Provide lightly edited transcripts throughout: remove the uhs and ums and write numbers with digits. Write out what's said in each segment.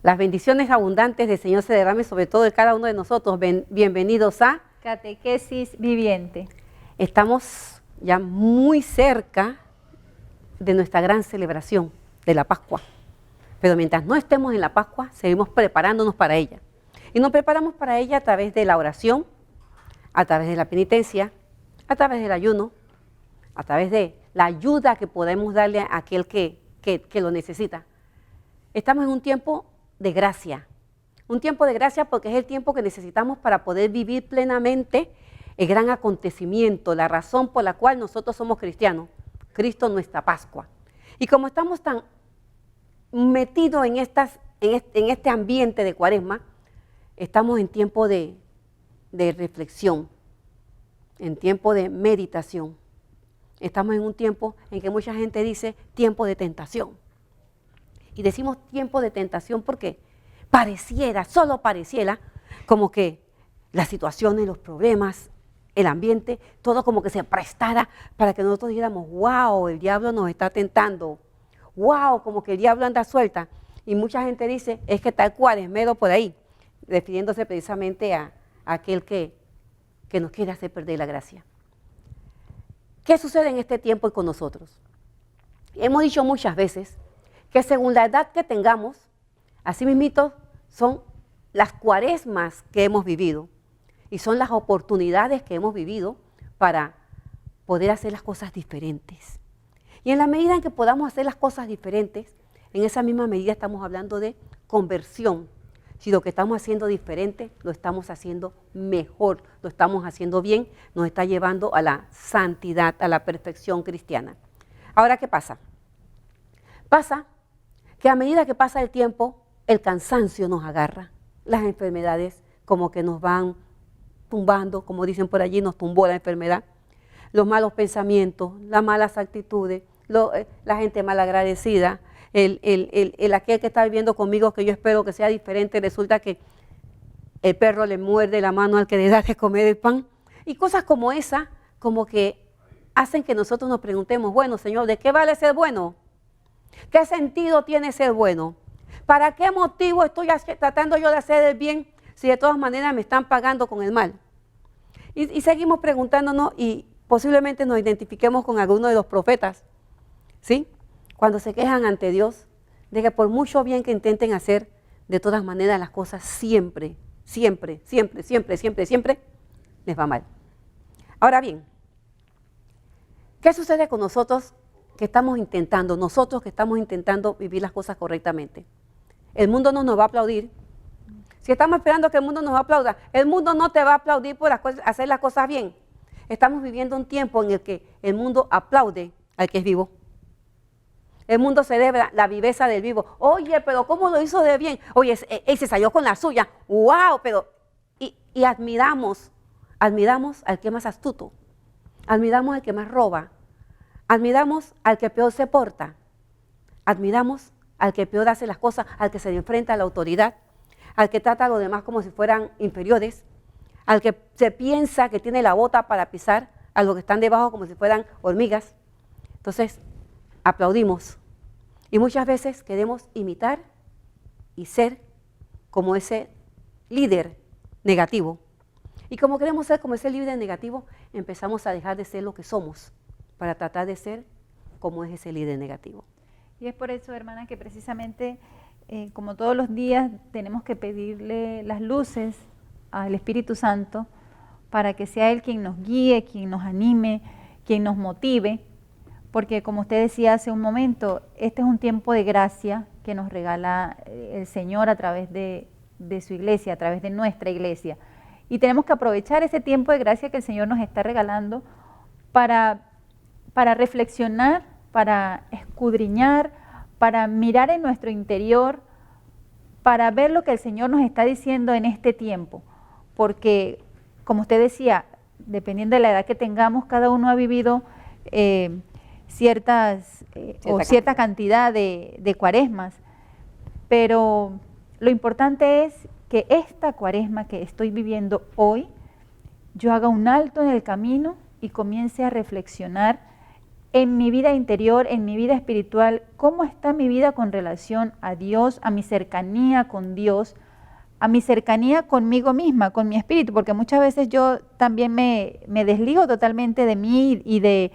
Las bendiciones abundantes del Señor se derramen sobre todo de cada uno de nosotros. Bienvenidos a Catequesis Viviente. Estamos ya muy cerca de nuestra gran celebración de la Pascua. Pero mientras no estemos en la Pascua, seguimos preparándonos para ella. Y nos preparamos para ella a través de la oración, a través de la penitencia, a través del ayuno, a través de la ayuda que podemos darle a aquel que lo necesita. Estamos en un tiempo de gracia porque es el tiempo que necesitamos para poder vivir plenamente el gran acontecimiento, la razón por la cual nosotros somos cristianos, Cristo nuestra Pascua. Y como estamos tan metidos en este ambiente de Cuaresma, estamos en tiempo de reflexión, en tiempo de meditación. Estamos en un tiempo en que mucha gente dice tiempo de tentación. Y decimos tiempo de tentación porque solo pareciera como que las situaciones, los problemas, el ambiente, todo como que se prestara para que nosotros dijéramos, wow, el diablo nos está tentando, wow, como que el diablo anda suelta. Y mucha gente dice, es que está el cuaresmero por ahí, refiriéndose precisamente a aquel que nos quiere hacer perder la gracia. ¿Qué sucede en este tiempo con nosotros? Hemos dicho muchas veces que según la edad que tengamos, así mismito son las cuaresmas que hemos vivido y son las oportunidades que hemos vivido para poder hacer las cosas diferentes. Y en la medida en que podamos hacer las cosas diferentes, en esa misma medida estamos hablando de conversión. Si lo que estamos haciendo diferente, lo estamos haciendo mejor, lo estamos haciendo bien, nos está llevando a la santidad, a la perfección cristiana. Ahora, ¿qué pasa? Pasa que a medida que pasa el tiempo, el cansancio nos agarra, las enfermedades como que nos van tumbando, como dicen por allí, nos tumbó la enfermedad, los malos pensamientos, las malas actitudes, la gente malagradecida, aquel que está viviendo conmigo que yo espero que sea diferente, resulta que el perro le muerde la mano al que le da de comer el pan, y cosas como esa, como que hacen que nosotros nos preguntemos, bueno, Señor, ¿de qué vale ser bueno? ¿Qué sentido tiene ser bueno? ¿Para qué motivo estoy tratando yo de hacer el bien si de todas maneras me están pagando con el mal? Y seguimos preguntándonos y posiblemente nos identifiquemos con alguno de los profetas, ¿sí? Cuando se quejan ante Dios de que por mucho bien que intenten hacer, de todas maneras las cosas siempre les va mal. Ahora bien, ¿qué sucede con nosotros que estamos intentando vivir las cosas correctamente? El mundo no nos va a aplaudir. Si estamos esperando que el mundo nos aplauda, el mundo no te va a aplaudir por hacer las cosas bien. Estamos viviendo un tiempo en el que el mundo aplaude al que es vivo. El mundo celebra la viveza del vivo. Oye, pero ¿cómo lo hizo de bien? Oye, él se salió con la suya. ¡Wow! Y admiramos al que más astuto. Admiramos al que más roba. Admiramos al que peor se porta. Admiramos al que peor hace las cosas, al que se enfrenta a la autoridad, al que trata a los demás como si fueran inferiores, al que se piensa que tiene la bota para pisar a los que están debajo como si fueran hormigas. Entonces, aplaudimos y muchas veces queremos imitar y ser como ese líder negativo. Y como queremos ser como ese líder negativo, empezamos a dejar de ser lo que somos para tratar de ser como es ese líder negativo. Y es por eso, hermana, que precisamente como todos los días tenemos que pedirle las luces al Espíritu Santo para que sea Él quien nos guíe, quien nos anime, quien nos motive, porque como usted decía hace un momento, este es un tiempo de gracia que nos regala el Señor a través de su iglesia, a través de nuestra iglesia. Y tenemos que aprovechar ese tiempo de gracia que el Señor nos está regalando para reflexionar, para escudriñar, para mirar en nuestro interior, para ver lo que el Señor nos está diciendo en este tiempo. Porque, como usted decía, dependiendo de la edad que tengamos, cada uno ha vivido cierta cantidad de cuaresmas. Pero lo importante es que esta cuaresma que estoy viviendo hoy, yo haga un alto en el camino y comience a reflexionar en mi vida interior, en mi vida espiritual, cómo está mi vida con relación a Dios, a mi cercanía con Dios, a mi cercanía conmigo misma, con mi espíritu, porque muchas veces yo también me desligo totalmente de mí y de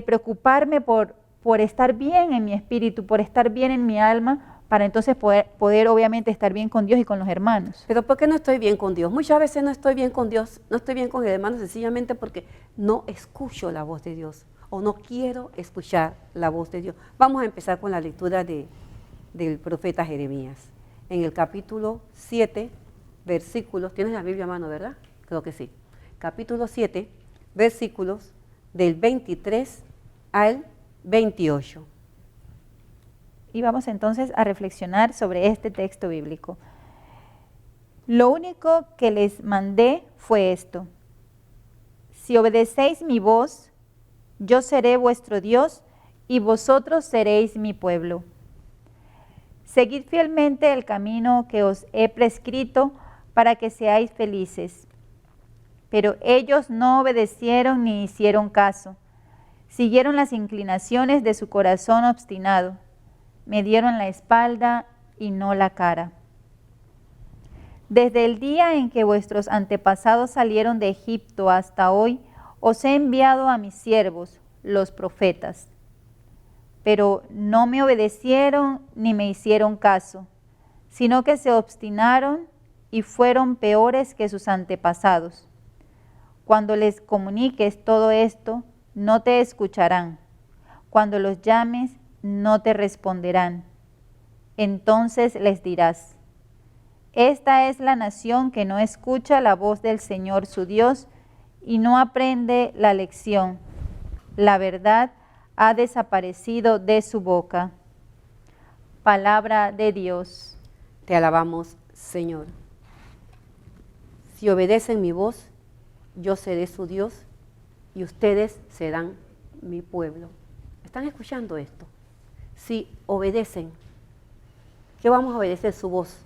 preocuparme por estar bien en mi espíritu, por estar bien en mi alma, para entonces poder obviamente estar bien con Dios y con los hermanos. Pero ¿por qué no estoy bien con Dios? Muchas veces no estoy bien con Dios, no estoy bien con el hermano sencillamente porque no escucho la voz de Dios o no quiero escuchar la voz de Dios. Vamos a empezar con la lectura del profeta Jeremías. En el capítulo 7, versículos, ¿tienes la Biblia a mano, verdad? Creo que sí. Capítulo 7, versículos del 23 al 28. Y vamos entonces a reflexionar sobre este texto bíblico. Lo único que les mandé fue esto: si obedecéis mi voz, yo seré vuestro Dios y vosotros seréis mi pueblo. Seguid fielmente el camino que os he prescrito para que seáis felices. Pero ellos no obedecieron ni hicieron caso. Siguieron las inclinaciones de su corazón obstinado. Me dieron la espalda y no la cara. Desde el día en que vuestros antepasados salieron de Egipto hasta hoy, os he enviado a mis siervos, los profetas. Pero no me obedecieron ni me hicieron caso, sino que se obstinaron y fueron peores que sus antepasados. Cuando les comuniques todo esto, no te escucharán. Cuando los llames, no te responderán. Entonces les dirás: esta es la nación que no escucha la voz del Señor su Dios y no aprende la lección. La verdad ha desaparecido de su boca. Palabra de Dios. Te alabamos, Señor. Si obedecen mi voz, yo seré su Dios y ustedes serán mi pueblo. ¿Están escuchando esto? Si obedecen, ¿qué vamos a obedecer? Su voz.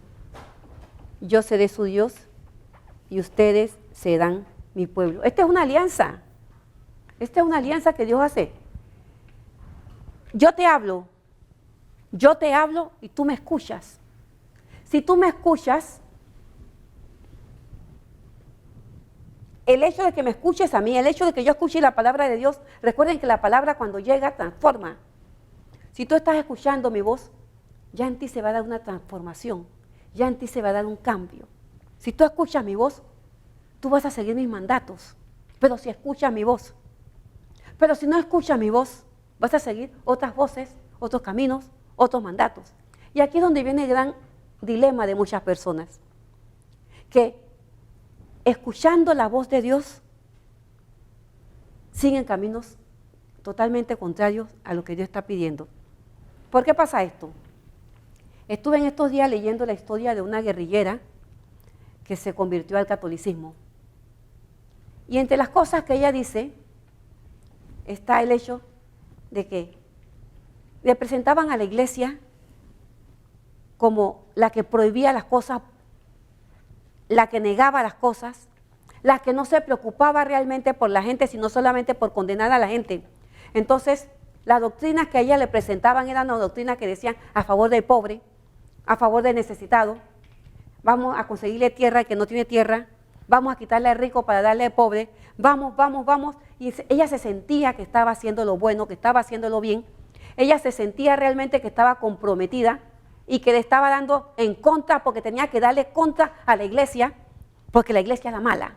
Yo seré su Dios y ustedes serán mi pueblo. Esta es una alianza. Esta es una alianza que Dios hace. Yo te hablo y tú me escuchas. Si tú me escuchas, el hecho de que me escuches a mí, el hecho de que yo escuche la palabra de Dios, recuerden que la palabra cuando llega transforma. Si tú estás escuchando mi voz, ya en ti se va a dar una transformación, ya en ti se va a dar un cambio. Si tú escuchas mi voz, tú vas a seguir mis mandatos, pero si escuchas mi voz. Pero si no escuchas mi voz, vas a seguir otras voces, otros caminos, otros mandatos. Y aquí es donde viene el gran dilema de muchas personas, que escuchando la voz de Dios, siguen caminos totalmente contrarios a lo que Dios está pidiendo. ¿Por qué pasa esto? Estuve en estos días leyendo la historia de una guerrillera que se convirtió al catolicismo. Y entre las cosas que ella dice, está el hecho de que le presentaban a la iglesia como la que prohibía las cosas, la que negaba las cosas, la que no se preocupaba realmente por la gente, sino solamente por condenar a la gente. Entonces, las doctrinas que a ella le presentaban eran las doctrinas que decían a favor del pobre, a favor del necesitado, vamos a conseguirle tierra al que no tiene tierra, vamos a quitarle al rico para darle al pobre, vamos. Y ella se sentía que estaba haciendo lo bueno, que estaba haciendo lo bien. Ella se sentía realmente que estaba comprometida y que le estaba dando en contra, porque tenía que darle contra a la iglesia, porque la iglesia es la mala.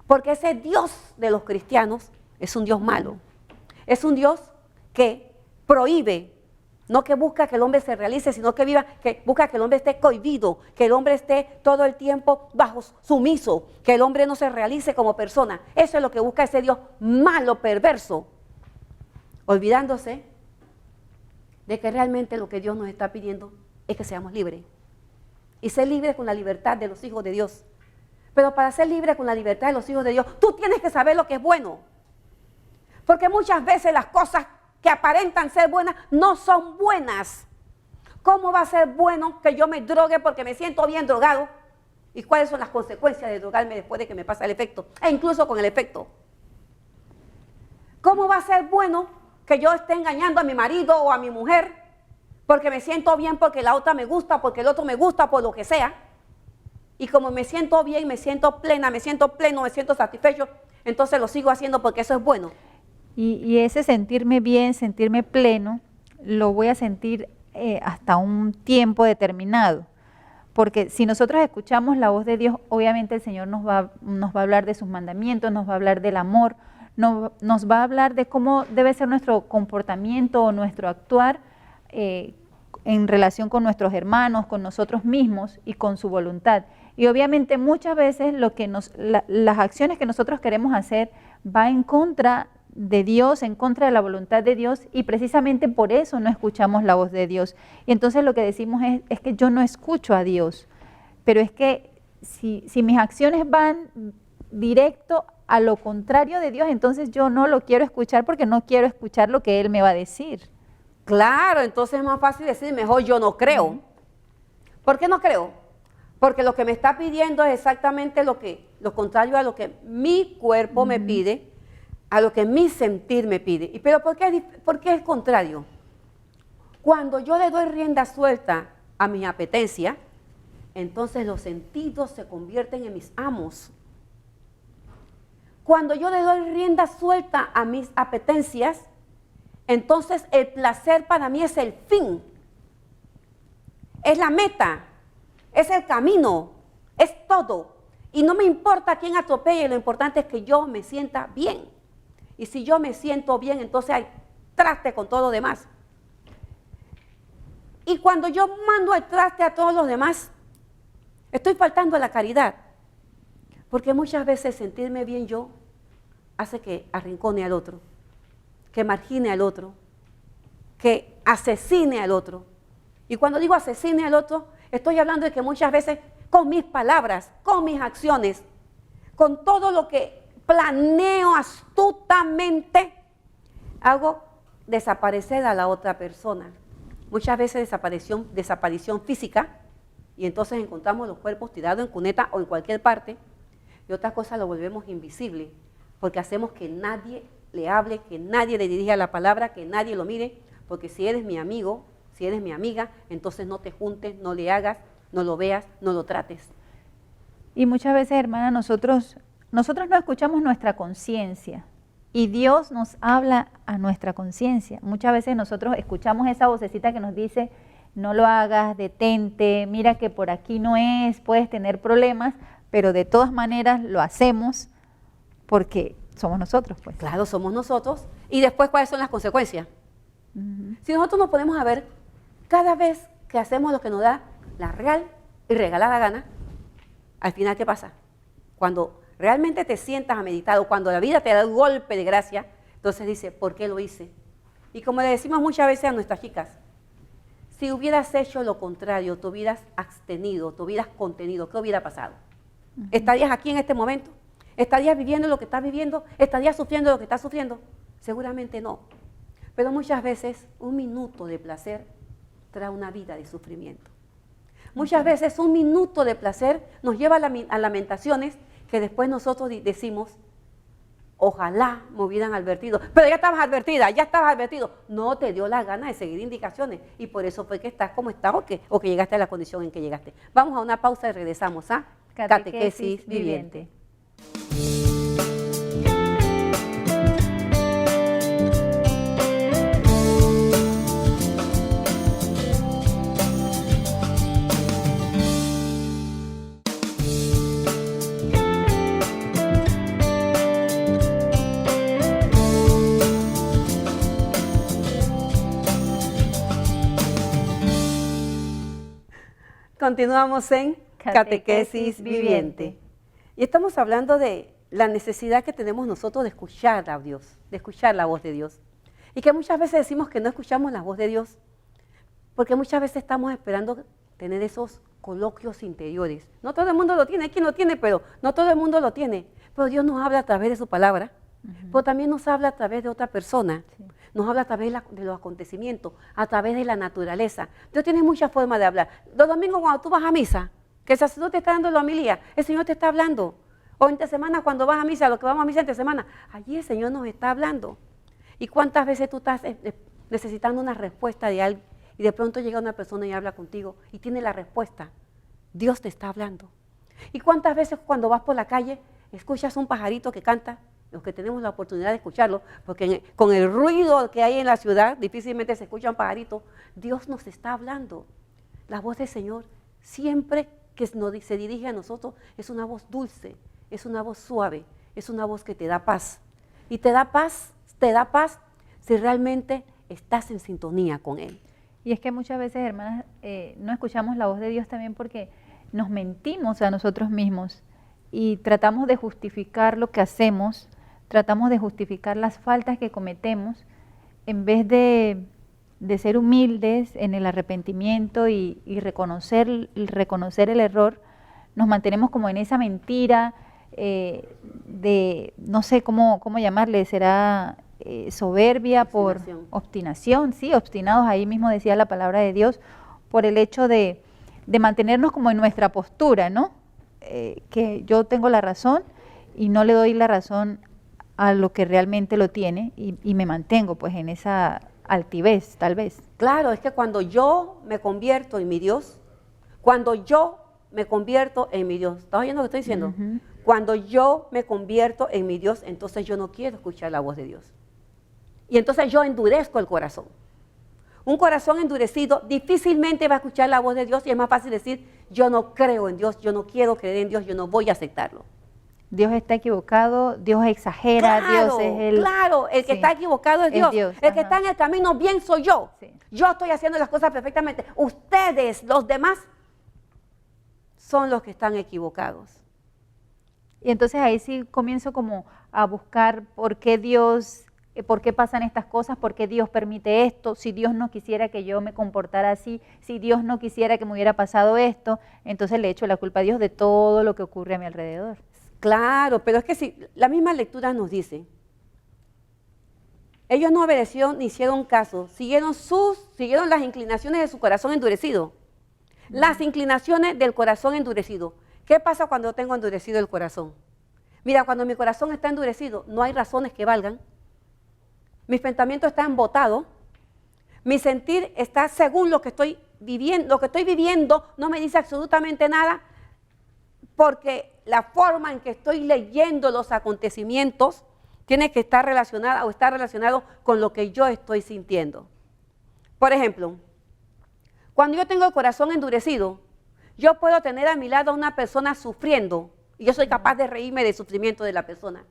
Porque ese Dios de los cristianos es un Dios malo. Es un Dios que prohíbe, no que busca que el hombre se realice, sino que viva, que busca que el hombre esté cohibido, que el hombre esté todo el tiempo bajo sumiso, que el hombre no se realice como persona. Eso es lo que busca ese Dios malo, perverso, olvidándose de que realmente lo que Dios nos está pidiendo es que seamos libres. Y ser libres con la libertad de los hijos de Dios. Pero para ser libre con la libertad de los hijos de Dios, tú tienes que saber lo que es bueno. Porque muchas veces las cosas que aparentan ser buenas no son buenas. ¿Cómo va a ser bueno que yo me drogue porque me siento bien drogado? ¿Y cuáles son las consecuencias de drogarme después de que me pasa el efecto? E incluso con el efecto. ¿Cómo va a ser bueno que yo esté engañando a mi marido o a mi mujer porque me siento bien, porque la otra me gusta, porque el otro me gusta, por lo que sea. Y como me siento bien, me siento plena, me siento pleno, me siento satisfecho, entonces lo sigo haciendo porque eso es bueno. Y ese sentirme bien, sentirme pleno, lo voy a sentir hasta un tiempo determinado. Porque si nosotros escuchamos la voz de Dios, obviamente el Señor nos va a hablar de sus mandamientos, nos va a hablar del amor, nos va a hablar de cómo debe ser nuestro comportamiento o nuestro actuar en relación con nuestros hermanos, con nosotros mismos y con su voluntad. Y obviamente muchas veces las acciones que nosotros queremos hacer va en contra de Dios, en contra de la voluntad de Dios, y precisamente por eso no escuchamos la voz de Dios. Y entonces lo que decimos es que yo no escucho a Dios, pero es que si mis acciones van directo a lo contrario de Dios, entonces yo no lo quiero escuchar porque no quiero escuchar lo que Él me va a decir. Claro, entonces es más fácil decir, mejor yo no creo. ¿Por qué no creo? Porque lo que me está pidiendo es exactamente lo contrario a lo que mi cuerpo me pide, a lo que mi sentir me pide. ¿Pero por qué es contrario? Cuando yo le doy rienda suelta a mi apetencia, entonces los sentidos se convierten en mis amos. Cuando yo le doy rienda suelta a mis apetencias, entonces el placer para mí es el fin, es la meta, es el camino, es todo. Y no me importa quién atropelle, lo importante es que yo me sienta bien. Y si yo me siento bien, entonces hay traste con todo lo demás. Y cuando yo mando el traste a todos los demás, estoy faltando a la caridad. Porque muchas veces sentirme bien yo hace que arrincone al otro, que margine al otro, que asesine al otro. Y cuando digo asesine al otro, estoy hablando de que muchas veces con mis palabras, con mis acciones, con todo lo que planeo astutamente, hago desaparecer a la otra persona. Muchas veces desaparición física, y entonces encontramos los cuerpos tirados en cuneta o en cualquier parte, y otra cosa lo volvemos invisible, porque hacemos que nadie le hable, que nadie le dirija la palabra, que nadie lo mire, porque si eres mi amigo, si eres mi amiga, entonces no te juntes, no le hagas, no lo veas, no lo trates. Y muchas veces, hermana, nosotros no escuchamos nuestra conciencia y Dios nos habla a nuestra conciencia. Muchas veces nosotros escuchamos esa vocecita que nos dice, no lo hagas, detente, mira que por aquí no es, puedes tener problemas, pero de todas maneras lo hacemos porque somos nosotros, pues. Claro, somos nosotros. Y después, ¿cuáles son las consecuencias? Si nosotros nos ponemos a ver, cada vez que hacemos lo que nos da la real y regalada gana, al final, ¿qué pasa? Cuando realmente te sientas a meditar o cuando la vida te da un golpe de gracia, entonces dice, ¿por qué lo hice? Y como le decimos muchas veces a nuestras chicas, si hubieras hecho lo contrario, te hubieras abstenido, te hubieras contenido, ¿qué hubiera pasado? ¿Estarías aquí en este momento? ¿Estarías viviendo lo que estás viviendo? ¿Estarías sufriendo lo que estás sufriendo? Seguramente no. Pero muchas veces un minuto de placer trae una vida de sufrimiento. Muchas veces un minuto de placer nos lleva a lamentaciones que después nosotros decimos, ojalá me hubieran advertido. Pero ya estabas advertida, ya estabas advertido. No te dio la gana de seguir indicaciones y por eso fue que estás como estás o que llegaste a la condición en que llegaste. Vamos a una pausa y regresamos a Catequesis Viviente. Continuamos en Catequesis Viviente. Y estamos hablando de la necesidad que tenemos nosotros de escuchar a Dios, de escuchar la voz de Dios. Y que muchas veces decimos que no escuchamos la voz de Dios, porque muchas veces estamos esperando tener esos coloquios interiores. No todo el mundo lo tiene, hay quien lo tiene, pero no todo el mundo lo tiene. Pero Dios nos habla a través de su palabra, pero también nos habla a través de otra persona. Nos habla a través de los acontecimientos, a través de la naturaleza. Dios tiene muchas formas de hablar. Los domingos cuando tú vas a misa, que el sacerdote te está dando la homilía, el Señor te está hablando. O entre semana cuando vas a misa, los que vamos a misa entre semana, allí el Señor nos está hablando. ¿Y cuántas veces tú estás necesitando una respuesta de alguien y de pronto llega una persona y habla contigo y tiene la respuesta? Dios te está hablando. ¿Y cuántas veces cuando vas por la calle escuchas un pajarito que canta? Los que tenemos la oportunidad de escucharlo, porque con el ruido que hay en la ciudad difícilmente se escucha un pajarito. Dios nos está hablando. La voz del Señor siempre que se dirige a nosotros es una voz dulce, es una voz suave, es una voz que te da paz. Y te da paz si realmente estás en sintonía con Él. Y es que muchas veces, hermanas, no escuchamos la voz de Dios también porque nos mentimos a nosotros mismos y tratamos de justificar lo que hacemos, tratamos de justificar las faltas que cometemos en vez de ser humildes en el arrepentimiento y reconocer el error. Nos mantenemos como en esa mentira de, no sé cómo llamarle, será soberbia, por obstinación, sí, obstinados, ahí mismo decía la palabra de Dios, por el hecho de mantenernos como en nuestra postura, ¿no? Que yo tengo la razón y no le doy la razón a lo que realmente lo tiene y me mantengo pues en esa altivez, tal vez. Claro, es que cuando yo me convierto en mi Dios, cuando yo me convierto en mi Dios, ¿estás oyendo lo que estoy diciendo? Uh-huh. Cuando yo me convierto en mi Dios, entonces yo no quiero escuchar la voz de Dios. Y entonces yo endurezco el corazón. Un corazón endurecido difícilmente va a escuchar la voz de Dios y es más fácil decir, yo no creo en Dios, yo no quiero creer en Dios, yo no voy a aceptarlo. Dios está equivocado, Dios exagera, claro, Dios es el... Claro, el que está equivocado es Dios. El que está en el camino bien soy yo. Sí. Yo estoy haciendo las cosas perfectamente. Ustedes, los demás, son los que están equivocados. Y entonces ahí sí comienzo como a buscar por qué pasan estas cosas, por qué Dios permite esto, si Dios no quisiera que yo me comportara así, si Dios no quisiera que me hubiera pasado esto, entonces le echo la culpa a Dios de todo lo que ocurre a mi alrededor. Claro, pero es que si la misma lectura nos dice, ellos no obedecieron ni hicieron caso, siguieron las inclinaciones de su corazón endurecido. Las inclinaciones del corazón endurecido. ¿Qué pasa cuando tengo endurecido el corazón? Mira, cuando mi corazón está endurecido, no hay razones que valgan. Mis pensamientos están botados. Mi sentir está según lo que estoy viviendo. Lo que estoy viviendo no me dice absolutamente nada, porque la forma en que estoy leyendo los acontecimientos tiene que estar relacionada o está relacionado con lo que yo estoy sintiendo. Por ejemplo, cuando yo tengo el corazón endurecido, yo puedo tener a mi lado a una persona sufriendo y yo soy capaz de reírme del sufrimiento de la persona.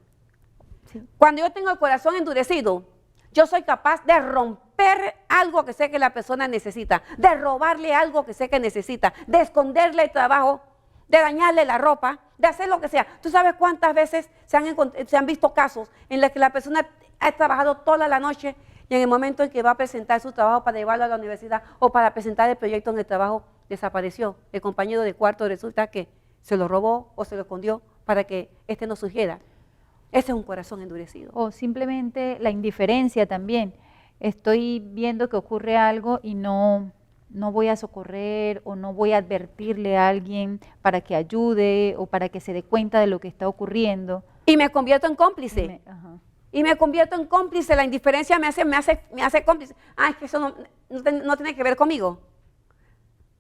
Sí. Cuando yo tengo el corazón endurecido, yo soy capaz de romper algo que sé que la persona necesita, de robarle algo que sé que necesita, de esconderle el trabajo, de dañarle la ropa, de hacer lo que sea. ¿Tú sabes cuántas veces se han visto casos en los que la persona ha trabajado toda la noche y en el momento en que va a presentar su trabajo para llevarlo a la universidad o para presentar el proyecto en el trabajo, desapareció? El compañero de cuarto resulta que se lo robó o se lo escondió para que éste no surgiera. Ese es un corazón endurecido. O simplemente la indiferencia también. Estoy viendo que ocurre algo y no voy a socorrer o no voy a advertirle a alguien para que ayude o para que se dé cuenta de lo que está ocurriendo. Y me convierto en cómplice. Y me convierto en cómplice. La indiferencia me hace cómplice. Ah, es que eso no tiene que ver conmigo.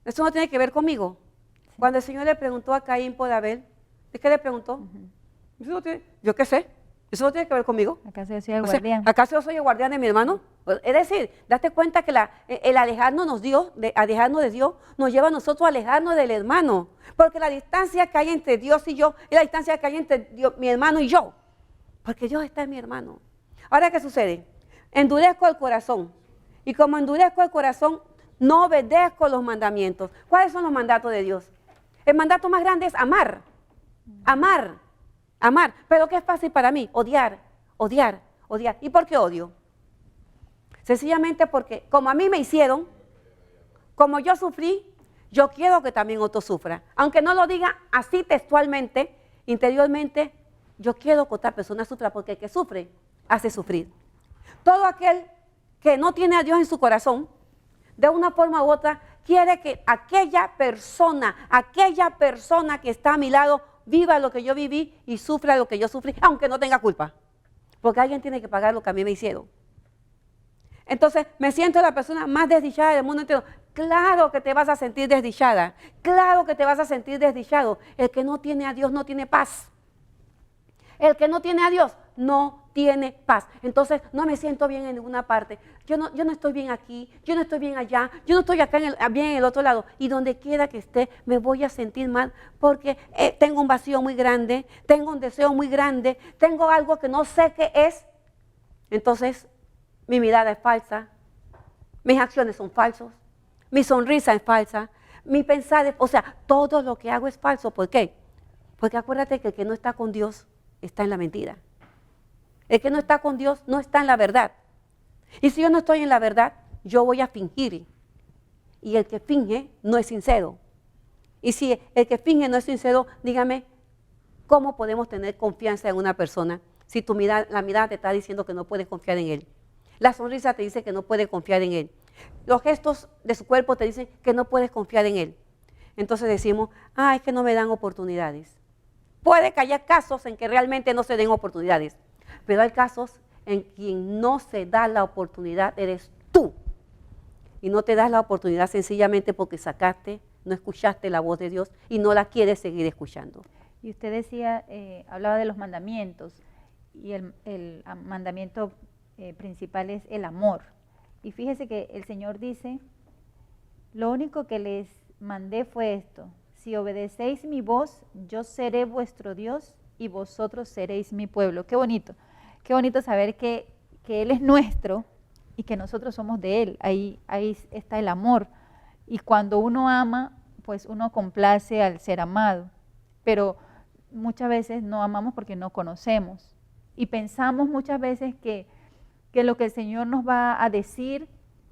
Eso no tiene que ver conmigo. Sí. Cuando el Señor le preguntó a Caín por Abel, ¿de qué le preguntó? Yo qué sé. Eso no tiene que ver conmigo. ¿Acaso yo soy el guardián? ¿Acaso yo soy el guardián de mi hermano? Es decir, date cuenta que el alejarnos de Dios nos lleva a nosotros a alejarnos del hermano. Porque la distancia que hay entre Dios y yo es la distancia que hay entre mi hermano y yo. Porque Dios está en mi hermano. Ahora, ¿qué sucede? Endurezco el corazón. Y como endurezco el corazón, no obedezco los mandamientos. ¿Cuáles son los mandatos de Dios? El mandato más grande es amar. Amar. Amar. Pero ¿qué es fácil para mí? Odiar. ¿Y por qué odio? Sencillamente porque como a mí me hicieron, como yo sufrí, yo quiero que también otro sufra. Aunque no lo diga así textualmente, interiormente, yo quiero que otra persona sufra, porque el que sufre hace sufrir. Todo aquel que no tiene a Dios en su corazón, de una forma u otra, quiere que aquella persona que está a mi lado, viva lo que yo viví y sufra lo que yo sufrí, aunque no tenga culpa. Porque alguien tiene que pagar lo que a mí me hicieron. Entonces me siento la persona más desdichada del mundo entero. Claro que te vas a sentir desdichada. Claro que te vas a sentir desdichado. El que no tiene a Dios no tiene paz. El que no tiene a Dios no tiene paz. Entonces no me siento bien en ninguna parte. Yo no estoy bien aquí, yo no estoy bien allá, yo no estoy acá bien en el otro lado. Y donde quiera que esté me voy a sentir mal porque tengo un vacío muy grande, tengo un deseo muy grande, tengo algo que no sé qué es. Entonces mi mirada es falsa, mis acciones son falsos, mi sonrisa es falsa, mi pensar es, o sea, todo lo que hago es falso. ¿Por qué? Porque acuérdate que el que no está con Dios está en la mentira. El que no está con Dios no está en la verdad. Y si yo no estoy en la verdad, yo voy a fingir. Y el que finge no es sincero. Y si el que finge no es sincero, dígame, ¿cómo podemos tener confianza en una persona si la mirada te está diciendo que no puedes confiar en él? La sonrisa te dice que no puedes confiar en él. Los gestos de su cuerpo te dicen que no puedes confiar en él. Entonces decimos, es que no me dan oportunidades. Puede que haya casos en que realmente no se den oportunidades, pero hay casos en quien no se da la oportunidad, eres tú. Y no te das la oportunidad sencillamente porque no escuchaste la voz de Dios y no la quieres seguir escuchando. Y usted decía, hablaba de los mandamientos, y el mandamiento principal es el amor. Y fíjese que el Señor dice, lo único que les mandé fue esto: si obedecéis mi voz, yo seré vuestro Dios y vosotros seréis mi pueblo. Qué bonito saber que Él es nuestro y que nosotros somos de Él. Ahí está el amor. Y cuando uno ama, pues uno complace al ser amado. Pero muchas veces no amamos porque no conocemos. Y pensamos muchas veces que lo que el Señor nos va a decir,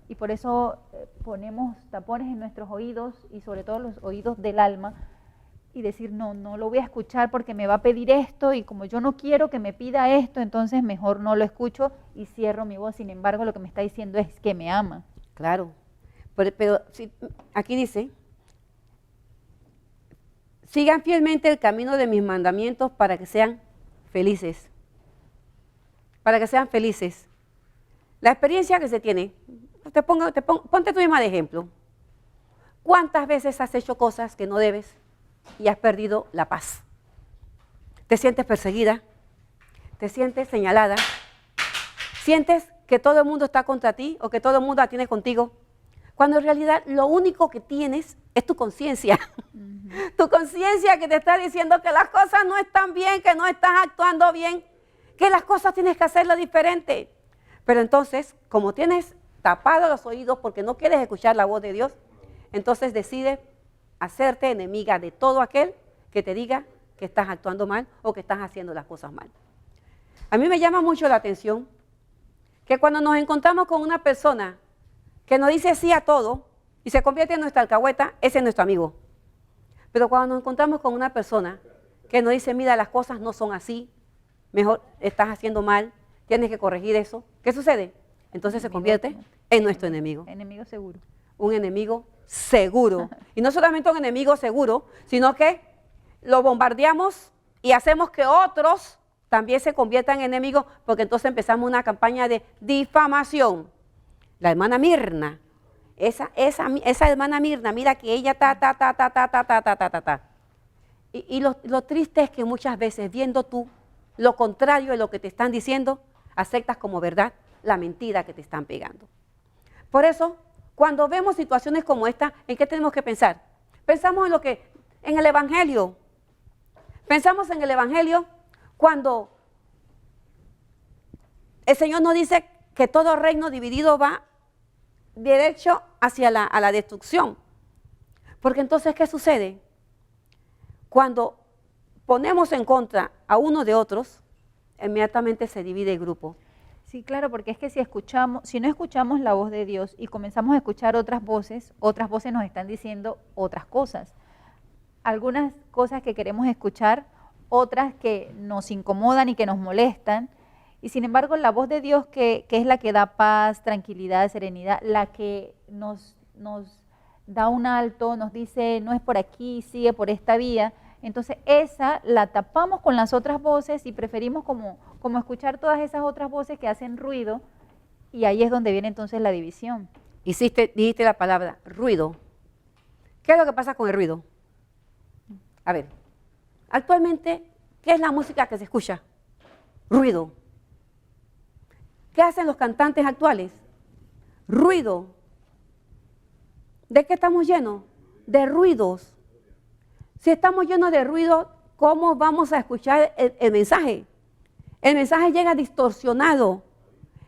y por eso ponemos tapones en nuestros oídos y sobre todo los oídos del alma, y decir, no lo voy a escuchar porque me va a pedir esto, y como yo no quiero que me pida esto, entonces mejor no lo escucho y cierro mi voz. Sin embargo, lo que me está diciendo es que me ama. Claro, pero aquí dice, sigan fielmente el camino de mis mandamientos para que sean felices. Para que sean felices. La experiencia que se tiene, ponte tú misma de ejemplo. ¿Cuántas veces has hecho cosas que no debes y has perdido la paz? Te sientes perseguida, te sientes señalada, sientes que todo el mundo está contra ti o que todo el mundo la tiene contigo, cuando en realidad lo único que tienes es tu conciencia. Tu conciencia que te está diciendo que las cosas no están bien, que no estás actuando bien, que las cosas tienes que hacerlo diferente. Pero entonces, como tienes tapados los oídos porque no quieres escuchar la voz de Dios, entonces decides hacerte enemiga de todo aquel que te diga que estás actuando mal o que estás haciendo las cosas mal. A mí me llama mucho la atención que cuando nos encontramos con una persona que nos dice sí a todo y se convierte en nuestra alcahueta, ese es nuestro amigo. Pero cuando nos encontramos con una persona que nos dice, mira, las cosas no son así, mejor estás haciendo mal, tienes que corregir eso, ¿qué sucede? Entonces se convierte en nuestro enemigo. Enemigo seguro. Un enemigo seguro. Y no solamente un enemigo seguro, sino que lo bombardeamos y hacemos que otros también se conviertan en enemigos, porque entonces empezamos una campaña de difamación. La hermana Mirna, esa hermana Mirna, mira que ella Y lo triste es que muchas veces, viendo tú lo contrario de lo que te están diciendo, aceptas como verdad la mentira que te están pegando. Por eso, cuando vemos situaciones como esta, ¿en qué tenemos que pensar? Pensamos en el Evangelio. Pensamos en el Evangelio cuando el Señor nos dice que todo reino dividido va derecho hacia a la destrucción. Porque entonces, ¿qué sucede? Cuando ponemos en contra a uno de otros, inmediatamente se divide el grupo. Sí, claro, porque es que si no escuchamos la voz de Dios y comenzamos a escuchar otras voces nos están diciendo otras cosas. Algunas cosas que queremos escuchar, otras que nos incomodan y que nos molestan. Y sin embargo, la voz de Dios, que es la que da paz, tranquilidad, serenidad, la que nos da un alto, nos dice, no es por aquí, sigue por esta vía. Entonces esa la tapamos con las otras voces y preferimos como escuchar todas esas otras voces que hacen ruido Y ahí es donde viene entonces la división. Dijiste la palabra ruido. ¿Qué es lo que pasa con el ruido? A ver, actualmente, ¿qué es la música que se escucha? Ruido. ¿Qué hacen los cantantes actuales? Ruido. ¿De qué estamos llenos? De ruidos. Si estamos llenos de ruido, ¿cómo vamos a escuchar el mensaje? El mensaje llega distorsionado.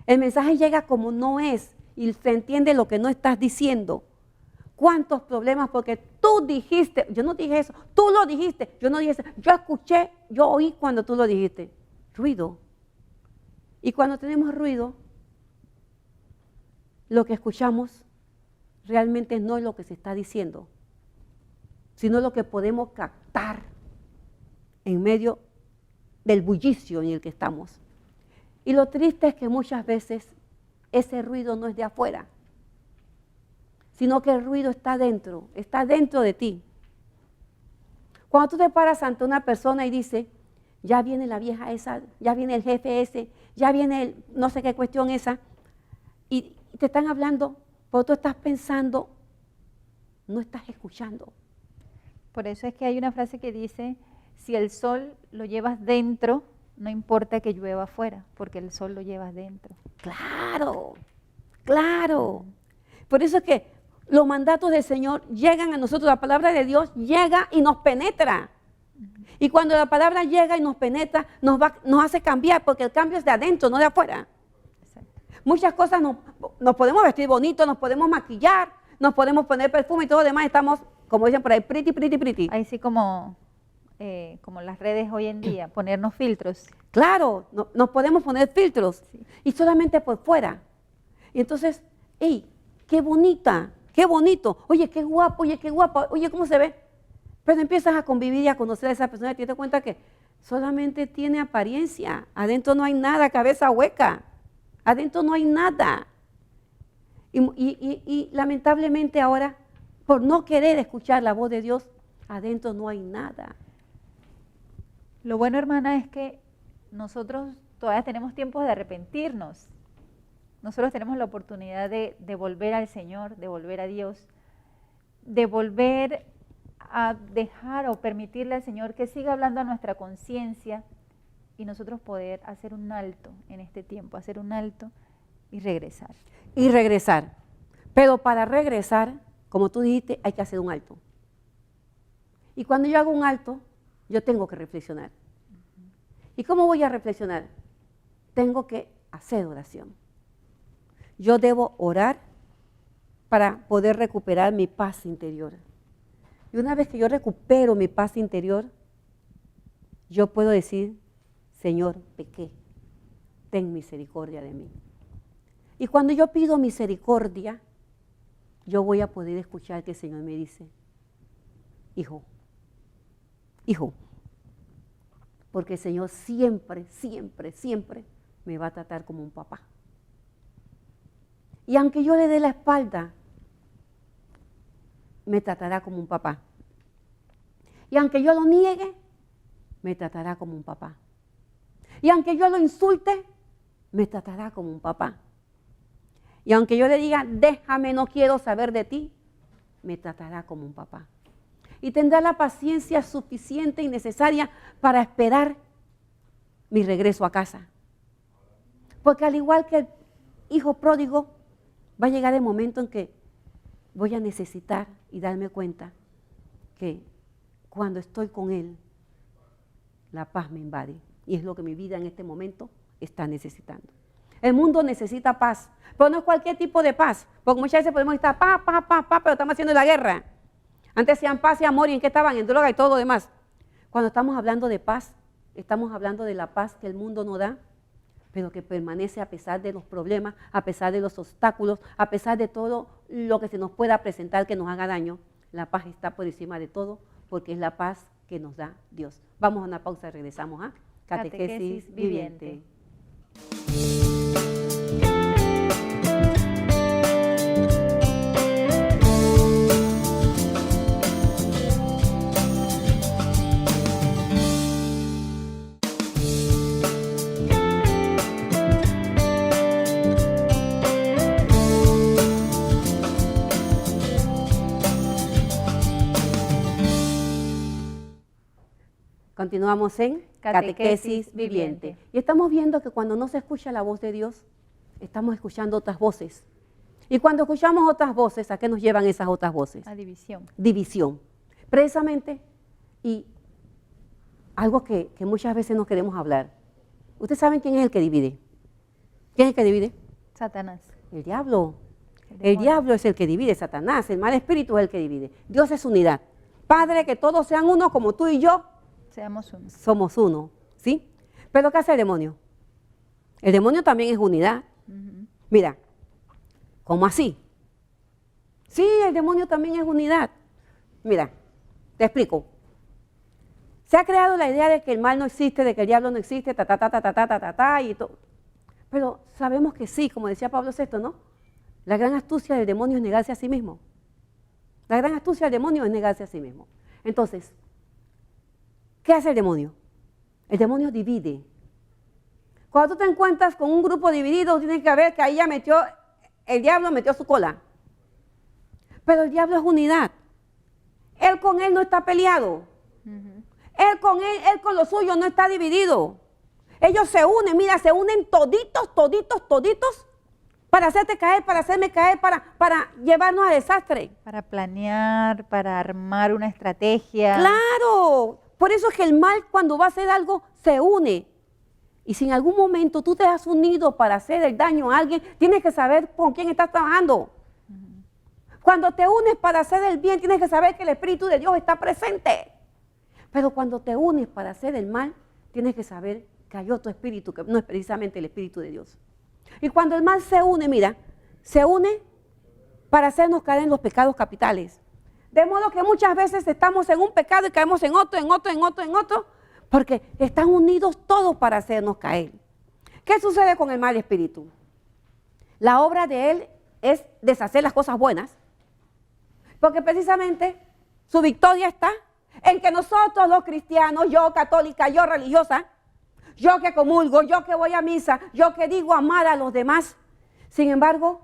El mensaje llega como no es y se entiende lo que no estás diciendo. ¿Cuántos problemas? Porque tú dijiste, yo no dije eso, tú lo dijiste, yo no dije eso, yo escuché, yo oí cuando tú lo dijiste. Ruido. Y cuando tenemos ruido, lo que escuchamos realmente no es lo que se está diciendo, sino lo que podemos captar en medio del bullicio en el que estamos. Y lo triste es que muchas veces ese ruido no es de afuera, sino que el ruido está dentro de ti. Cuando tú te paras ante una persona y dices, ya viene la vieja esa, ya viene el jefe ese, ya viene el no sé qué cuestión esa, y te están hablando, pero tú estás pensando, no estás escuchando. Por eso es que hay una frase que dice, si el sol lo llevas dentro, no importa que llueva afuera, porque el sol lo llevas dentro. Claro, claro. Por eso es que los mandatos del Señor llegan a nosotros, la palabra de Dios llega y nos penetra. Y cuando la palabra llega y nos penetra, nos hace cambiar, porque el cambio es de adentro, no de afuera. Exacto. Muchas cosas nos podemos vestir bonito, nos podemos maquillar, nos podemos poner perfume y todo lo demás, estamos, como dicen por ahí, pretty, pretty, pretty. Ahí sí como las redes hoy en día, ponernos filtros. Claro, nos podemos poner filtros, Sí. y solamente por fuera. Y entonces, ¡ey! ¡Qué bonita! ¡Qué bonito! Oye, qué guapo, oye, qué guapa, oye, ¿cómo se ve? Pero empiezas a convivir y a conocer a esa persona y te das cuenta que solamente tiene apariencia. Adentro no hay nada, cabeza hueca. Adentro no hay nada. Y lamentablemente ahora, por no querer escuchar la voz de Dios, adentro no hay nada. Lo bueno, hermana, es que nosotros todavía tenemos tiempo de arrepentirnos. Nosotros tenemos la oportunidad de volver al Señor, de volver a Dios, de volver a dejar o permitirle al Señor que siga hablando a nuestra conciencia y nosotros poder hacer un alto en este tiempo, hacer un alto y regresar. Y regresar. Pero para regresar, como tú dijiste, hay que hacer un alto. Y cuando yo hago un alto, yo tengo que reflexionar. ¿Y cómo voy a reflexionar? Tengo que hacer oración. Yo debo orar para poder recuperar mi paz interior. Y una vez que yo recupero mi paz interior, yo puedo decir, Señor, pequé, ten misericordia de mí. Y cuando yo pido misericordia, yo voy a poder escuchar que el Señor me dice, hijo, hijo, porque el Señor siempre, siempre, siempre me va a tratar como un papá. Y aunque yo le dé la espalda, me tratará como un papá. Y aunque yo lo niegue, me tratará como un papá. Y aunque yo lo insulte, me tratará como un papá. Y aunque yo le diga, déjame, no quiero saber de ti, me tratará como un papá. Y tendrá la paciencia suficiente y necesaria para esperar mi regreso a casa. Porque al igual que el hijo pródigo, va a llegar el momento en que voy a necesitar y darme cuenta que cuando estoy con Él, la paz me invade. Y es lo que mi vida en este momento está necesitando. El mundo necesita paz, pero no es cualquier tipo de paz. Porque muchas veces podemos estar paz, pero estamos haciendo la guerra. Antes hacían paz y amor, ¿y en qué estaban? En droga y todo lo demás. Cuando estamos hablando de paz, estamos hablando de la paz que el mundo no da, pero que permanece a pesar de los problemas, a pesar de los obstáculos, a pesar de todo lo que se nos pueda presentar que nos haga daño. La paz está por encima de todo, porque es la paz que nos da Dios. Vamos a una pausa y regresamos a Catequesis Viviente. Continuamos en Catequesis Viviente. Y estamos viendo que cuando no se escucha la voz de Dios, estamos escuchando otras voces. Y cuando escuchamos otras voces, ¿a qué nos llevan esas otras voces? A división. División. Precisamente, y algo que muchas veces no queremos hablar. ¿Ustedes saben quién es el que divide? ¿Quién es el que divide? Satanás. El diablo. El diablo es el que divide, Satanás, el mal espíritu es el que divide. Dios es unidad. Padre, que todos sean uno como tú y yo. Seamos uno. Somos uno, ¿sí? Pero ¿qué hace el demonio? El demonio también es unidad. Mira, ¿cómo así? Sí, el demonio también es unidad. Mira, te explico. Se ha creado la idea de que el mal no existe, de que el diablo no existe, y todo. Pero sabemos que sí, como decía Pablo VI, ¿no? La gran astucia del demonio es negarse a sí mismo. La gran astucia del demonio es negarse a sí mismo. Entonces, ¿qué hace el demonio? El demonio divide. Cuando tú te encuentras con un grupo dividido, tienes que ver que ahí ya el diablo metió su cola. Pero el diablo es unidad. Él con él no está peleado. Él con lo suyo no está dividido. Ellos se unen, mira, se unen toditos para hacerte caer, para hacerme caer, para llevarnos al desastre. Para planear, para armar una estrategia. ¡Claro! Por eso es que el mal, cuando va a hacer algo, se une. Y si en algún momento tú te has unido para hacer el daño a alguien, tienes que saber con quién estás trabajando. Cuando te unes para hacer el bien, tienes que saber que el Espíritu de Dios está presente. Pero cuando te unes para hacer el mal, tienes que saber que hay otro espíritu, que no es precisamente el Espíritu de Dios. Y cuando el mal se une, mira, se une para hacernos caer en los pecados capitales. De modo que muchas veces estamos en un pecado y caemos en otro, porque están unidos todos para hacernos caer. ¿Qué sucede con el mal espíritu? La obra de él es deshacer las cosas buenas, porque precisamente su victoria está en que nosotros los cristianos, yo católica, yo religiosa, yo que comulgo, yo que voy a misa, yo que digo amar a los demás, sin embargo,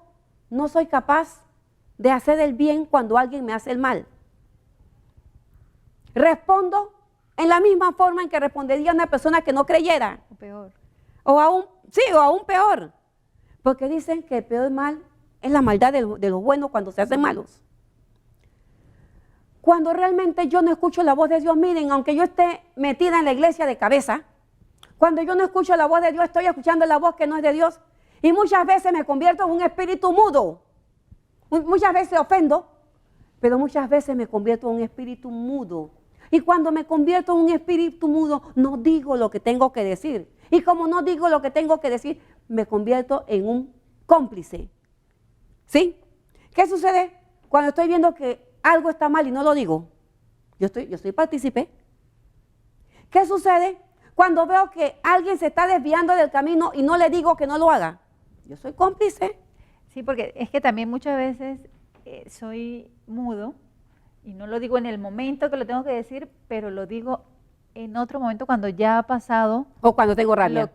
no soy capaz de hacer el bien cuando alguien me hace el mal. Respondo en la misma forma en que respondería una persona que no creyera. O peor. O aún peor. Porque dicen que el peor mal es la maldad de los buenos cuando se hacen malos. Cuando realmente yo no escucho la voz de Dios, miren, aunque yo esté metida en la iglesia de cabeza, cuando yo no escucho la voz de Dios, estoy escuchando la voz que no es de Dios. Y muchas veces me convierto en un espíritu mudo. Muchas veces ofendo, pero muchas veces me convierto en un espíritu mudo. Y cuando me convierto en un espíritu mudo, no digo lo que tengo que decir. Y como no digo lo que tengo que decir, me convierto en un cómplice. ¿Sí? ¿Qué sucede cuando estoy viendo que algo está mal y no lo digo? Yo soy partícipe. ¿Qué sucede cuando veo que alguien se está desviando del camino y no le digo que no lo haga? Yo soy cómplice. Sí, porque es que también muchas veces soy mudo y no lo digo en el momento que lo tengo que decir, pero lo digo en otro momento cuando ya ha pasado. O cuando tengo rabia.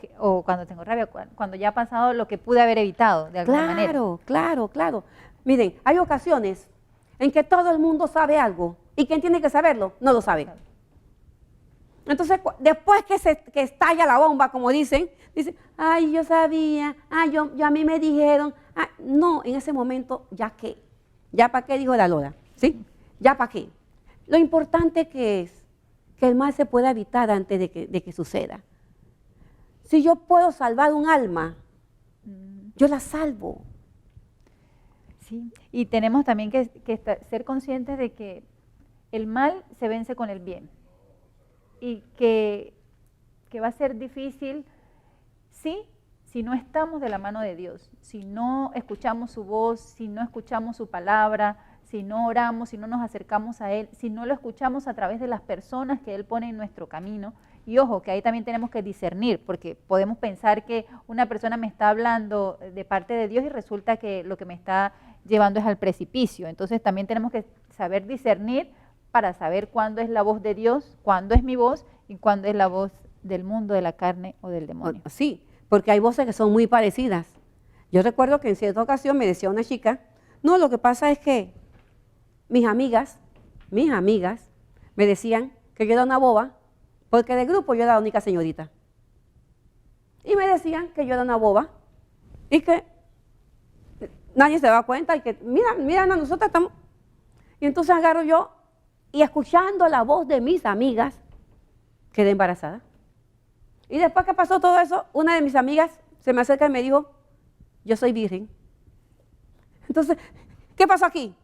Cuando ya ha pasado lo que pude haber evitado de alguna manera. Claro. Miren, hay ocasiones en que todo el mundo sabe algo y quien tiene que saberlo no lo sabe. Claro. Entonces, después que estalla la bomba, como dicen, ay, yo sabía, ay, yo a mí me dijeron. Ay, no, en ese momento, ¿ya qué? ¿Ya para qué? Dijo la Lola, ¿sí? ¿Ya para qué? Lo importante que es que el mal se pueda evitar antes de que suceda. Si yo puedo salvar un alma, yo la salvo. Sí, y tenemos también que ser conscientes de que el mal se vence con el bien. Y que va a ser difícil, sí, si no estamos de la mano de Dios, si no escuchamos su voz, si no escuchamos su palabra, si no oramos, si no nos acercamos a Él, si no lo escuchamos a través de las personas que Él pone en nuestro camino. Y ojo, que ahí también tenemos que discernir, porque podemos pensar que una persona me está hablando de parte de Dios y resulta que lo que me está llevando es al precipicio. Entonces también tenemos que saber discernir para saber cuándo es la voz de Dios, cuándo es mi voz y cuándo es la voz del mundo, de la carne o del demonio. Sí, porque hay voces que son muy parecidas. Yo recuerdo que en cierta ocasión me decía una chica, no, lo que pasa es que mis amigas me decían que yo era una boba porque del grupo yo era la única señorita. Y me decían que yo era una boba y que nadie se daba cuenta y que, mira, nosotros estamos. Y entonces agarro yo y escuchando la voz de mis amigas, quedé embarazada. Y después que pasó todo eso, una de mis amigas se me acerca y me dijo, yo soy virgen. Entonces, ¿qué pasó aquí?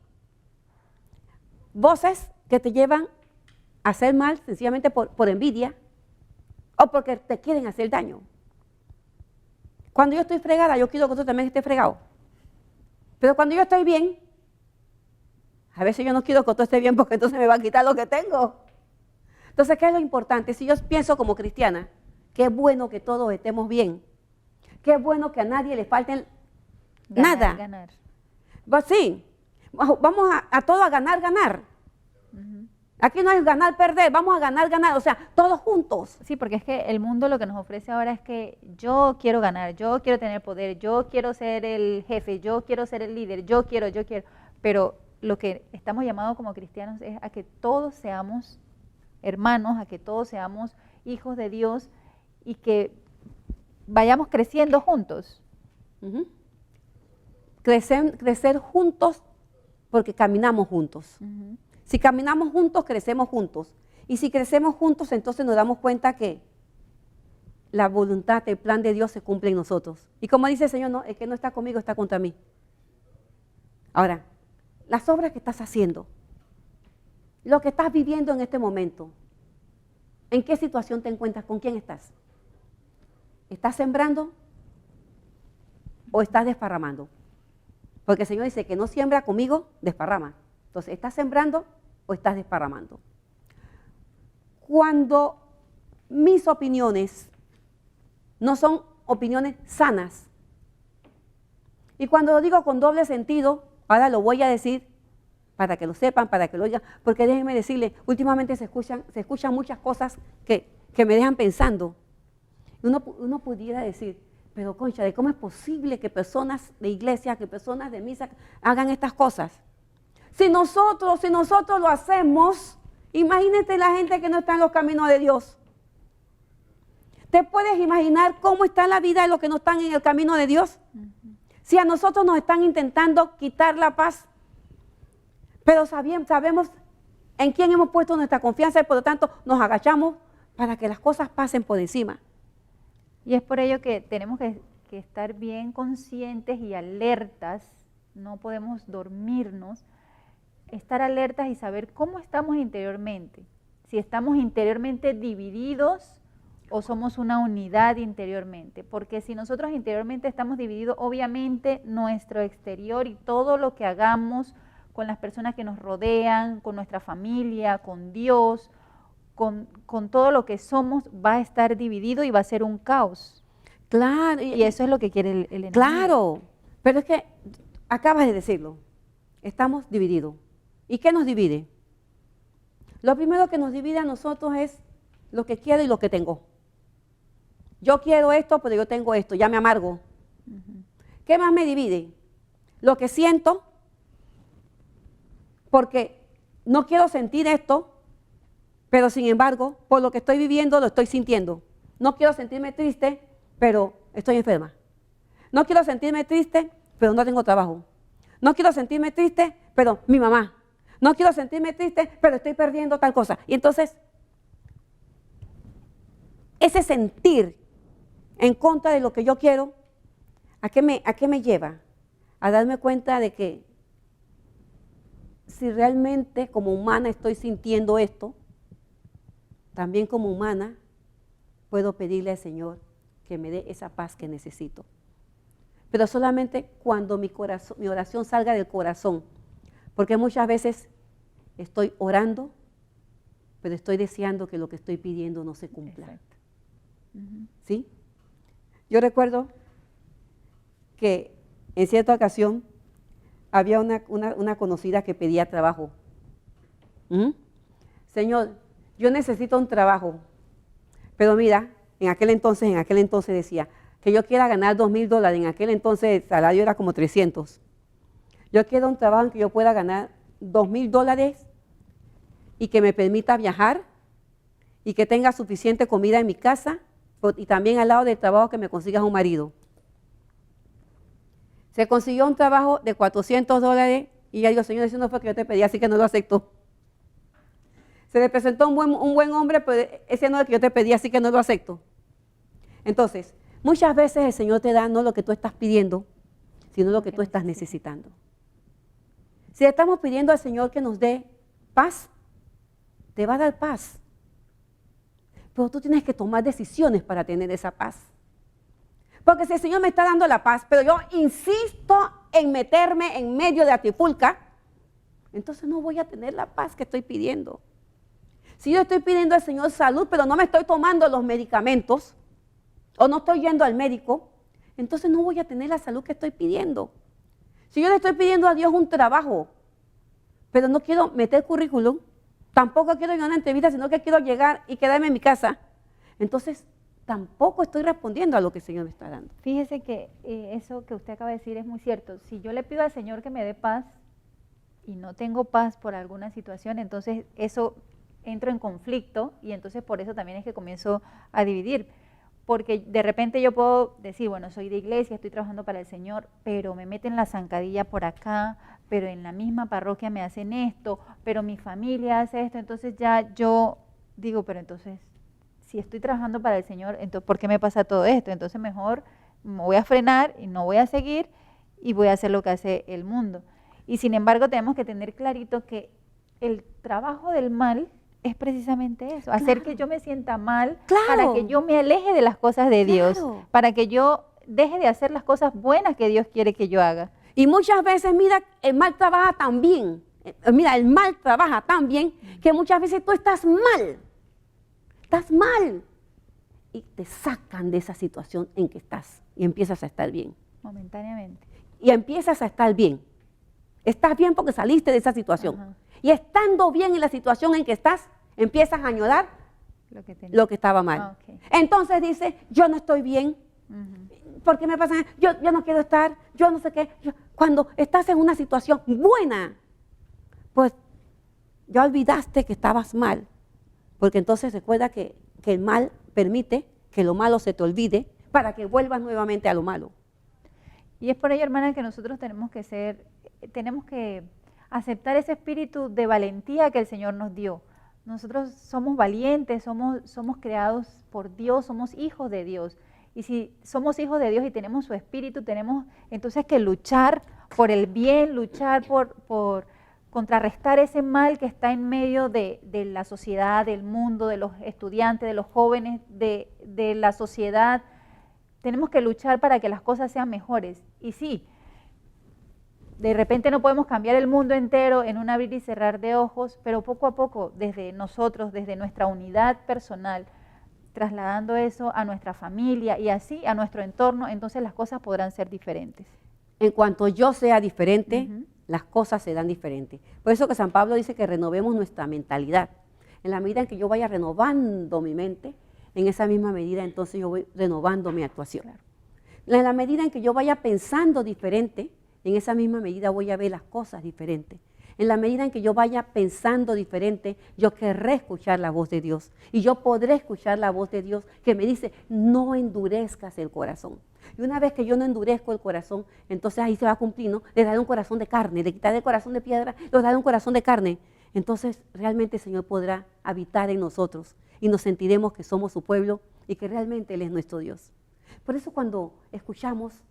Voces que te llevan a hacer mal sencillamente por envidia o porque te quieren hacer daño. Cuando yo estoy fregada, yo quiero que tú también estés fregado. Pero cuando yo estoy bien, a veces yo no quiero que tú estés bien porque entonces me va a quitar lo que tengo. Entonces, ¿qué es lo importante? Si yo pienso como cristiana, qué bueno que todos estemos bien. Qué bueno que a nadie le falten nada. Ganar. Pues sí, vamos a todo a ganar. Aquí no es ganar, perder, vamos a ganar, o sea, todos juntos. Sí, porque es que el mundo lo que nos ofrece ahora es que yo quiero ganar, yo quiero tener poder, yo quiero ser el jefe, yo quiero ser el líder, yo quiero. Pero lo que estamos llamados como cristianos es a que todos seamos hermanos, a que todos seamos hijos de Dios y que vayamos creciendo juntos. Crecer juntos porque caminamos juntos. Si caminamos juntos, crecemos juntos. Y si crecemos juntos, entonces nos damos cuenta que la voluntad, el plan de Dios se cumple en nosotros. Y como dice el Señor, no, el que no está conmigo está contra mí. Ahora, las obras que estás haciendo, lo que estás viviendo en este momento, ¿en qué situación te encuentras? ¿Con quién estás? ¿Estás sembrando o estás desparramando? Porque el Señor dice que no siembra conmigo, desparrama. Entonces, ¿estás sembrando o estás desparramando? Cuando mis opiniones no son opiniones sanas, y cuando lo digo con doble sentido, ahora lo voy a decir para que lo sepan, para que lo oigan, porque déjenme decirles, últimamente se escuchan muchas cosas que me dejan pensando. Uno pudiera decir, pero concha, ¿de cómo es posible que personas de iglesia, que personas de misa hagan estas cosas? Si nosotros lo hacemos, imagínate la gente que no está en los caminos de Dios. ¿Te puedes imaginar cómo está la vida de los que no están en el camino de Dios? Si a nosotros nos están intentando quitar la paz, pero sabemos en quién hemos puesto nuestra confianza y por lo tanto nos agachamos para que las cosas pasen por encima. Y es por ello que tenemos que estar bien conscientes y alertas, no podemos dormirnos, estar alertas y saber cómo estamos interiormente, si estamos interiormente divididos o somos una unidad interiormente, porque si nosotros interiormente estamos divididos, obviamente nuestro exterior y todo lo que hagamos con las personas que nos rodean, con nuestra familia, con Dios, con todo lo que somos, va a estar dividido y va a ser un caos. Claro. Y eso es lo que quiere el enemigo. Claro, pero es que acabas de decirlo, estamos divididos. ¿Y qué nos divide? Lo primero que nos divide a nosotros es lo que quiero y lo que tengo. Yo quiero esto, pero yo tengo esto, ya me amargo. ¿Qué más me divide? Lo que siento, porque no quiero sentir esto, pero sin embargo, por lo que estoy viviendo, lo estoy sintiendo. No quiero sentirme triste, pero estoy enferma. No quiero sentirme triste, pero no tengo trabajo. No quiero sentirme triste, pero mi mamá. No quiero sentirme triste, pero estoy perdiendo tal cosa. Y entonces, ese sentir en contra de lo que yo quiero, ¿a qué me lleva? A darme cuenta de que si realmente como humana estoy sintiendo esto, también como humana puedo pedirle al Señor que me dé esa paz que necesito. Pero solamente cuando mi oración salga del corazón, porque muchas veces estoy orando, pero estoy deseando que lo que estoy pidiendo no se cumpla. ¿Sí? Yo recuerdo que en cierta ocasión había una conocida que pedía trabajo. Señor, yo necesito un trabajo, pero mira, en aquel entonces decía que yo quiera ganar $2,000, en aquel entonces el salario era como 300. Yo quiero un trabajo en que yo pueda ganar $2,000 y que me permita viajar y que tenga suficiente comida en mi casa y también al lado del trabajo que me consigas un marido. Se consiguió un trabajo de $400 y ya digo, Señor, eso no fue que yo te pedí, así que no lo acepto. Se le presentó un buen hombre, pero ese no es el que yo te pedí, así que no lo acepto. Entonces, muchas veces el Señor te da no lo que tú estás pidiendo, sino lo que tú estás necesitando. Si estamos pidiendo al Señor que nos dé paz, te va a dar paz. Pero tú tienes que tomar decisiones para tener esa paz. Porque si el Señor me está dando la paz, pero yo insisto en meterme en medio de la trifulca, entonces no voy a tener la paz que estoy pidiendo. Si yo estoy pidiendo al Señor salud, pero no me estoy tomando los medicamentos, o no estoy yendo al médico, entonces no voy a tener la salud que estoy pidiendo. Si yo le estoy pidiendo a Dios un trabajo, pero no quiero meter currículum, tampoco quiero ir a una entrevista, sino que quiero llegar y quedarme en mi casa, entonces tampoco estoy respondiendo a lo que el Señor me está dando. Fíjese que eso que usted acaba de decir es muy cierto. Si yo le pido al Señor que me dé paz y no tengo paz por alguna situación, entonces eso entro en conflicto y entonces por eso también es que comienzo a dividir. Porque de repente yo puedo decir, bueno, soy de iglesia, estoy trabajando para el Señor, pero me meten la zancadilla por acá, pero en la misma parroquia me hacen esto, pero mi familia hace esto, entonces ya yo digo, pero entonces, si estoy trabajando para el Señor, entonces ¿por qué me pasa todo esto? Entonces mejor me voy a frenar y no voy a seguir y voy a hacer lo que hace el mundo. Y sin embargo tenemos que tener clarito que el trabajo del mal es precisamente eso, hacer que yo me sienta mal, para que yo me aleje de las cosas de Dios, para que yo deje de hacer las cosas buenas que Dios quiere que yo haga. Y muchas veces, mira, el mal trabaja tan bien, que muchas veces tú estás mal, y te sacan de esa situación en que estás y empiezas a estar bien. Momentáneamente. Y empiezas a estar bien. Estás bien porque saliste de esa situación. Ajá. Y estando bien en la situación en que estás, empiezas a añorar lo que estaba mal. Okay. Entonces dice, yo no estoy bien. ¿Por qué me pasa? Yo no quiero estar, yo no sé qué. Cuando estás en una situación buena, pues ya olvidaste que estabas mal. Porque entonces recuerda que el mal permite que lo malo se te olvide para que vuelvas nuevamente a lo malo. Y es por ello, hermana, que nosotros tenemos que aceptar ese espíritu de valentía que el Señor nos dio. Nosotros somos valientes, somos creados por Dios, somos hijos de Dios. Y si somos hijos de Dios y tenemos su espíritu, tenemos entonces que luchar por el bien, luchar por contrarrestar ese mal que está en medio de la sociedad, del mundo, de los estudiantes, de los jóvenes, de la sociedad. Tenemos que luchar para que las cosas sean mejores. Y sí, de repente no podemos cambiar el mundo entero en un abrir y cerrar de ojos, pero poco a poco, desde nosotros, desde nuestra unidad personal, trasladando eso a nuestra familia y así a nuestro entorno, entonces las cosas podrán ser diferentes. En cuanto yo sea diferente, las cosas serán diferentes. Por eso que San Pablo dice que renovemos nuestra mentalidad. En la medida en que yo vaya renovando mi mente, en esa misma medida entonces yo voy renovando mi actuación. Claro. En la medida en que yo vaya pensando diferente, en esa misma medida voy a ver las cosas diferentes. En la medida en que yo vaya pensando diferente, yo querré escuchar la voz de Dios. Y yo podré escuchar la voz de Dios que me dice, no endurezcas el corazón. Y una vez que yo no endurezco el corazón, entonces ahí se va a cumplir, ¿no? Le daré un corazón de carne, le quitaré el corazón de piedra, le daré un corazón de carne. Entonces realmente el Señor podrá habitar en nosotros y nos sentiremos que somos su pueblo y que realmente Él es nuestro Dios. Por eso cuando escuchamos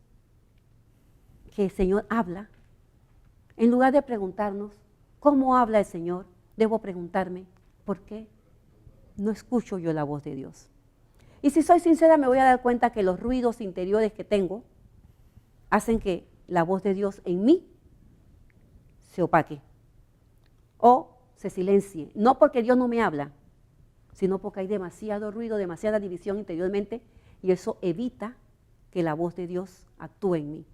que el Señor habla, en lugar de preguntarnos cómo habla el Señor, debo preguntarme ¿por qué no escucho yo la voz de Dios? Y si soy sincera, me voy a dar cuenta que los ruidos interiores que tengo hacen que la voz de Dios en mí se opaque o se silencie. No porque Dios no me habla, sino porque hay demasiado ruido, demasiada división interiormente y eso evita que la voz de Dios actúe en mí.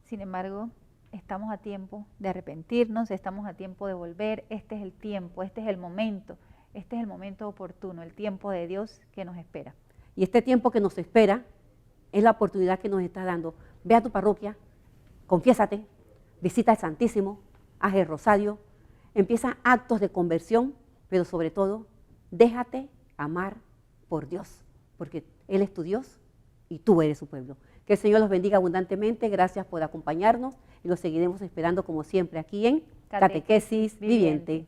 Sin embargo, estamos a tiempo de arrepentirnos, estamos a tiempo de volver. Este es el tiempo, este es el momento oportuno, el tiempo de Dios que nos espera. Y este tiempo que nos espera es la oportunidad que nos está dando. Ve a tu parroquia, confiésate, visita al Santísimo, haz el rosario, empieza actos de conversión, pero sobre todo, déjate amar por Dios, porque Él es tu Dios y tú eres su pueblo. Que el Señor los bendiga abundantemente. Gracias por acompañarnos y los seguiremos esperando como siempre aquí en Catequesis Viviente.